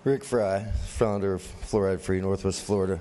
Rick Fry, founder of Fluoride Free Northwest Florida.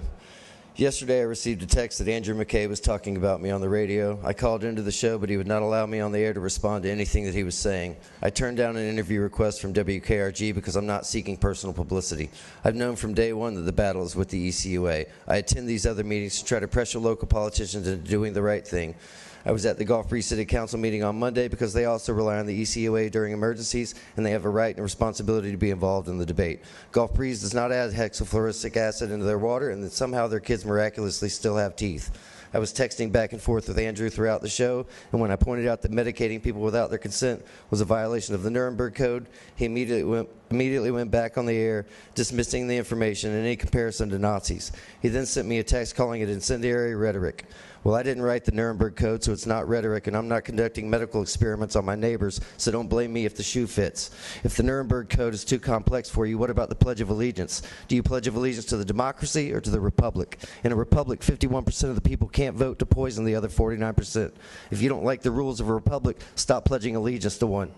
Yesterday I received a text that Andrew McKay was talking about me on the radio. I called into the show, but he would not allow me on the air to respond to anything that he was saying. I turned down an interview request from WKRG because I'm not seeking personal publicity. I've known from day one that the battle is with the ECUA. I attend these other meetings to try to pressure local politicians into doing the right thing. I was at the Gulf Breeze City Council meeting on Monday because they also rely on the ECUA during emergencies, and they have a right and responsibility to be involved in the debate. Gulf Breeze does not add hexafluoric acid into their water, and that somehow their kids miraculously still have teeth. I was texting back and forth with Andrew throughout the show, and when I pointed out that medicating people without their consent was a violation of the Nuremberg Code, he immediately went back on the air, dismissing the information and any comparison to Nazis. He then sent me a text calling it incendiary rhetoric. Well, I didn't write the Nuremberg Code, so it's not rhetoric, and I'm not conducting medical experiments on my neighbors, so don't blame me if the shoe fits. If the Nuremberg Code is too complex for you, what about the Pledge of Allegiance? Do you pledge of allegiance to the democracy or to the republic? In a republic, 51% of the people can't vote to poison the other 49%. If you don't like the rules of a republic, stop pledging allegiance to one.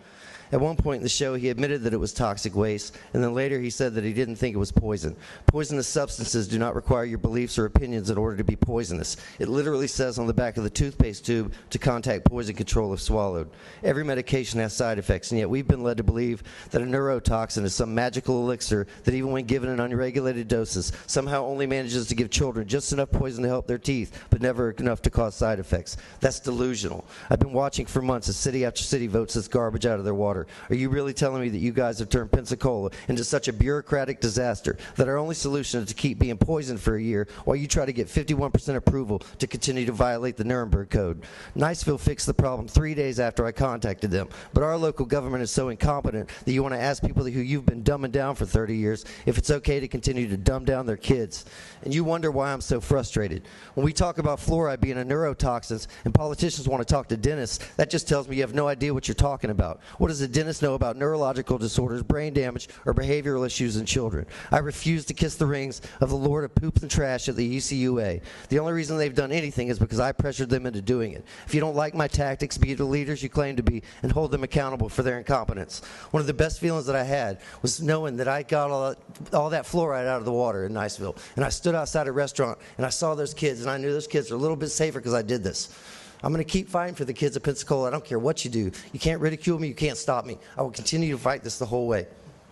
At one point in the show, he admitted that it was toxic waste, and then later he said that he didn't think it was poison. Poisonous substances do not require your beliefs or opinions in order to be poisonous. It literally says on the back of the toothpaste tube to contact poison control if swallowed. Every medication has side effects, and yet we've been led to believe that a neurotoxin is some magical elixir that even when given in unregulated doses, somehow only manages to give children just enough poison to help their teeth, but never enough to cause side effects. That's delusional. I've been watching for months as city after city votes this garbage out of their water. Are you really telling me that you guys have turned Pensacola into such a bureaucratic disaster that our only solution is to keep being poisoned for a year while you try to get 51% approval to continue to violate the Nuremberg Code? Niceville fixed the problem 3 days after I contacted them, but our local government is so incompetent that you want to ask people who you've been dumbing down for 30 years if it's okay to continue to dumb down their kids. And you wonder why I'm so frustrated. When we talk about fluoride being a neurotoxin and politicians want to talk to dentists, that just tells me you have no idea what you're talking about. What does a dentist know about neurological disorders, brain damage, or behavioral issues in children? I refuse to kiss the rings of the Lord of Poops and Trash at the ECUA. The only reason they've done anything is because I pressured them into doing it. If you don't like my tactics, be the leaders you claim to be and hold them accountable for their incompetence. One of the best feelings that I had was knowing that I got all that fluoride out of the water in Niceville. And I stood outside a restaurant and I saw those kids, and I knew those kids are a little bit safer because I did this. I'm going to keep fighting for the kids of Pensacola. I don't care what you do. You can't ridicule me. You can't stop me. I will continue to fight this the whole way.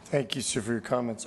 Thank you, sir, for your comments.